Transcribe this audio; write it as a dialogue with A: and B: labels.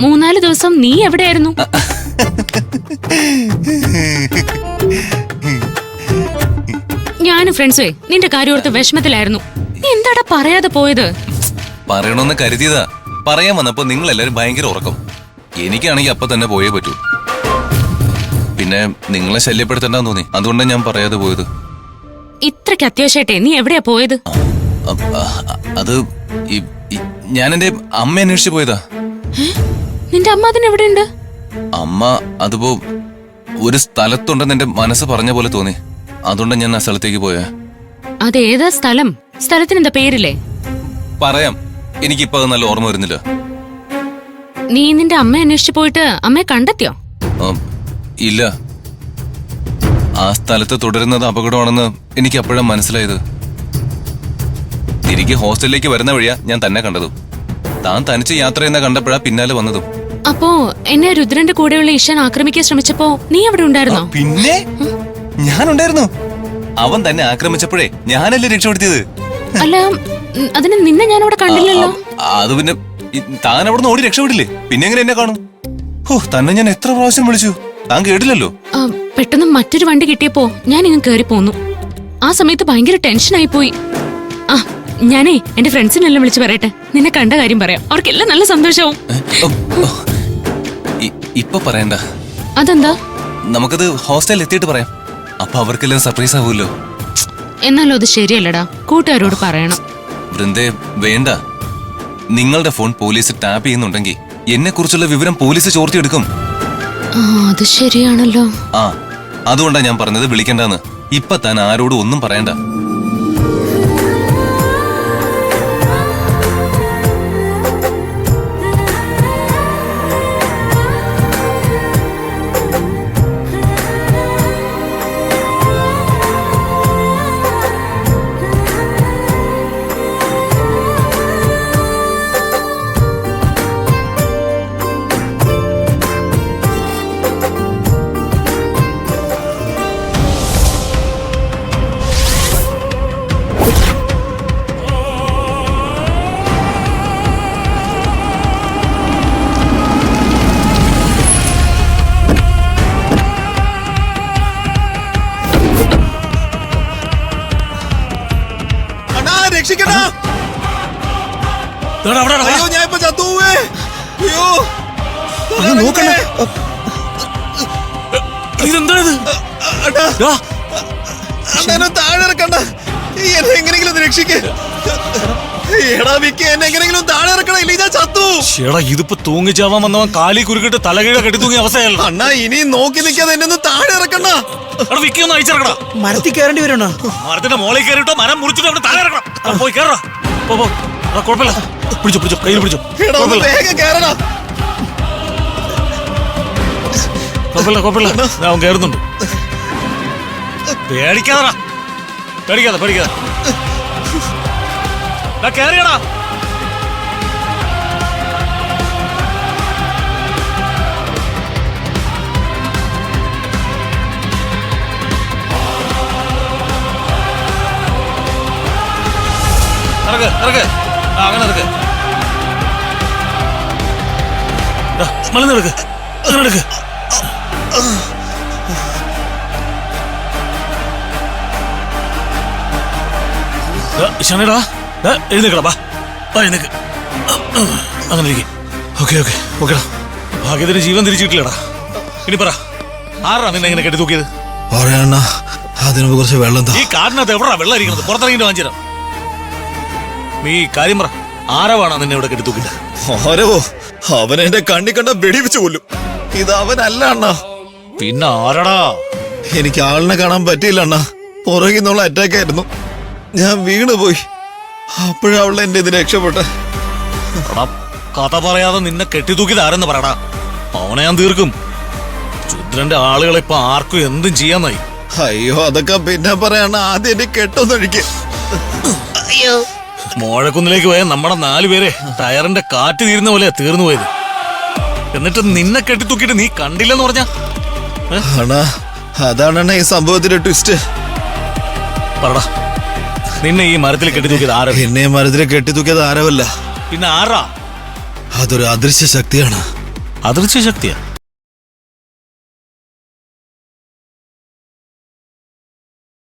A: 3-4 ദിവസം നീ എവിടെയായിരുന്നു? ഞാനും ഫ്രണ്ട്സേ നിന്റെ കാര്യം ഓർത്ത് വിഷമത്തിലായിരുന്നു. നീ എന്താടാ പറയാതെ പോയത്?
B: പറയണമെന്ന് കരുതിയതാ. പറയാൻ വന്നപ്പോ നിങ്ങൾ എല്ലാരും ഭയങ്കര ഉറക്കം. എനിക്കാണെങ്കിൽ അപ്പൊ തന്നെ പോയേ പറ്റൂ. പിന്നെ നിങ്ങളെ ശല്യപ്പെടുത്തണ്ടെന്ന് തോന്നി, അതുകൊണ്ടാണ് ഞാൻ പറയാതെ പോയത്.
A: ഇത്രയ്ക്ക് അത്യാവശ്യമായിട്ടേ നീ എവിടെയാ പോയത്?
B: അത് ഞാൻ എന്റെ അമ്മ അന്വേഷിച്ചു പോയതാ.
A: നിന്റെ അമ്മ അതിനെവിടെയുണ്ട്?
B: അമ്മ അതിപ്പോ ഒരു സ്ഥലത്തുണ്ടെന്ന് എന്റെ മനസ്സ് പറഞ്ഞ പോലെ തോന്നി, അതുകൊണ്ടാണ് ഞാൻ ആ സ്ഥലത്തേക്ക് പോയാ.
A: അതേതാ സ്ഥലം? സ്ഥലത്തിന് എന്താ പേരില്ലേ?
B: പറയാം, എനിക്കിപ്പോ അത് നല്ല ഓർമ്മ വരുന്നില്ല.
A: നീ നിന്റെ അമ്മ അന്വേഷിച്ചു പോയിട്ട് അമ്മയെ കണ്ടെത്തിയോ?
B: ഇല്ല, ആ സ്ഥലത്ത് തുടരുന്നത് അപകടമാണെന്ന് എനിക്ക് അപ്പോഴാണ് മനസ്സിലായത്. തിരികെ ഹോസ്റ്റലിലേക്ക് വരുന്ന വഴിയാ ഞാൻ തന്നെ കണ്ടതും. താൻ തനിച്ച് യാത്ര ചെയ്യുന്ന കണ്ടപ്പോഴാ പിന്നാലെ വന്നതും.
A: അപ്പോ എന്നെ രുദ്രന്റെ കൂടെയുള്ള ഇഷാൻ ആക്രമിക്കാൻ ശ്രമിച്ചപ്പോ നീ അവിടെ ഉണ്ടായിരുന്നോ?
B: പിന്നെ ഞാനുണ്ടായിരുന്നു. അവൻ തന്നെ ആക്രമിച്ചപ്പോഴേ ഞാനല്ലേ രക്ഷപ്പെടുത്തിയത്.
A: അല്ല, അതിന് നിന്നെ ഞാൻ അവിടെ കണ്ടില്ലല്ലോ.
B: അത് പിന്നെ താൻ അവിടെ നിന്ന് ഓടി രക്ഷപ്പെടില്ലേ, പിന്നെ എങ്ങനെ എന്നെ കാണും? തന്നെ ഞാൻ എത്ര പ്രാവശ്യം വിളിച്ചു, താൻ കേട്ടില്ലല്ലോ.
A: പെട്ടെന്ന് മറ്റൊരു വണ്ടി കിട്ടിയപ്പോ ഞാൻ ഇങ്ങ് കേറി പോന്നു. ആ സമയത്ത് ഭയങ്കര ടെൻഷനായി പോയി. ഞാനേ എന്റെ ഫ്രണ്ട്സിനെല്ലാം വിളിച്ചു പറയട്ടെ, നിന്നെ കണ്ട കാര്യം പറയാം. അവർക്കെല്ലാം നല്ല സന്തോഷവും.
B: ഇപ്പൊ പറയണ്ട.
A: അതെന്താ?
B: നമുക്കത് ഹോസ്റ്റലിൽ എത്തിയിട്ട് പറയാം. അപ്പൊ അവർക്കെല്ലാം സർപ്രൈസ് ആവുമല്ലോ.
A: എന്നാലും അത് ശരിയല്ലടാ, കൂട്ടുകാരോട് പറയണം.
B: വൃന്ദേ, വേണ്ട. നിങ്ങളുടെ ഫോൺ പോലീസ് ടാപ്പ് ചെയ്യുന്നുണ്ടെങ്കിൽ എന്നെ കുറിച്ചുള്ള വിവരം പോലീസ് ചോർത്തിയെടുക്കും.
A: അത് ശരിയാണല്ലോ.
B: അതുകൊണ്ടാണ് ഞാൻ പറഞ്ഞത് വിളിക്കണ്ടെന്ന്. ഇപ്പൊ താൻ ആരോടും ഒന്നും പറയണ്ട.
C: അയ്യോ, ഞാൻ ഇപ്പൊ ചത്തുവേ. അയ്യോ,
D: ഇതെന്താണിത്?
C: താഴെ ഇറക്കണ്ട, എന്നെ എങ്ങനെങ്കിലും ഒന്ന് രക്ഷിക്ക്. എടാ വിക്കി, എന്നെ എങ്ങനെങ്കിലും താഴെ ഇറക്കണം, ഇല്ല ഞാൻ ചത്തു.
D: ചേടാ, ഇതിപ്പോ തൂങ്ങിച്ചാവാൻ വന്നവൻ കാലി കുരുക്കിട്ട് തലകീഴ കെട്ടി തൂങ്ങിയ അവസ്ഥയല്ല.
C: അണ്ണാ, ഇനി നോക്കി നിൽക്കാതെ എന്നെ ഒന്ന് താഴെ ഇറക്കണ്ട.
D: അവിടെ വിക്കി ഒന്ന് അയച്ചിറക്കടാ.
E: മരത്തിൽ കയറേണ്ടി വരണോ?
D: മരത്തിന്റെ മോളിൽ കയറിട്ടോ മരം മുറിച്ചിട്ട് അവിടെ താഴെ ഇറക്കണം. പോയി കയറാ. കുഴപ്പമില്ല, പിടിച്ചോ, കയ്യിൽ പിടിച്ചോ.
C: വേഗം കേറണം.
D: കുഴപ്പമില്ല, അവൻ കയറുന്നുണ്ട്. പേടിക്കാതെ കേറിയടാ. ഇറക്ക്. അങ്ങനെ ഇറക്ക്. മലന്ന് എടുക്ക്. അങ്ങനെ എടുക്ക്. ഷാനേടാ, എഴുന്നേക്കടാ. എഴുന്നേക്ക്. അങ്ങനെ ഇരിക്കും. ഓക്കേടാ. ഭാഗ്യത്തിന് ജീവൻ തിരിച്ചു കിട്ടില്ലടാ. ഇനി പറ, ആരാ നിന്നെ എങ്ങനെ കെട്ടി തൂക്കിയത്?
C: അതിന് കുറച്ച് വെള്ളം.
D: ഈ കാടിനകത്ത് എവിടാ വെള്ളം ഇരിക്കുന്നത്? പുറത്തിറങ്ങിട്ട് വാങ്ങിച്ചു. നീ കാര്യം പറ, ആരവാണോ നിന്നെ ഇവിടെ കെട്ടി തൂക്കില്ല?
C: ആരവോ? അവൻ എന്റെ കണ്ണി കണ്ട വെടിവെച്ച് കൊല്ലും. ഇത് അവനല്ല അണ്ണാ.
D: പിന്നെ ആരടാ?
C: എനിക്ക് ആളിനെ കാണാൻ പറ്റിയില്ല അണ്ണാ. പുറകിൽ നിന്നുള്ള അറ്റാക്ക് ആയിരുന്നു. ഞാൻ വീണുപോയി. അപ്പോഴവളെ എന്റെ ഇത് രക്ഷപ്പെട്ടെ.
D: കഥ പറയാതെ നിന്നെ കെട്ടിത്തൂക്കിയത് ആരെന്ന് പറയടാ. അവനെ ഞാൻ തീർക്കും. രുദ്രന്റെ ആളുകളെ ഇപ്പൊ ആർക്കും എന്തും ചെയ്യാന്നായി.
C: അയ്യോ, അതൊക്കെ പിന്നെ പറയണ. ആദ്യം എന്റെ കെട്ടൊന്നൊഴിക്ക്.
D: അയ്യോ, മോഴക്കുന്നിലേക്ക് പോയ നമ്മുടെ 4 പേരെ ടയറിന്റെ കാറ്റ് തീരുന്ന പോലെ തീർന്നു പോയത്. എന്നിട്ട് നിന്നെ കെട്ടിത്തൂക്കിട്ട് നീ കണ്ടില്ലെന്ന് പറഞ്ഞ?
C: അതാണ് ഈ സംഭവത്തിന്റെ ട്വിസ്റ്റ്.
D: പറടാ, നിന്നെ ഈ മരത്തിൽ കെട്ടിത്തൂക്കിയത് ആരാ?
C: എന്നെ മരത്തിൽ കെട്ടിത്തൂക്കിയത് ആരവല്ല.
D: പിന്നെ ആരാ?
C: അതൊരു അദൃശ്യ ശക്തിയാണ്.
D: അദൃശ്യ ശക്തിയാ?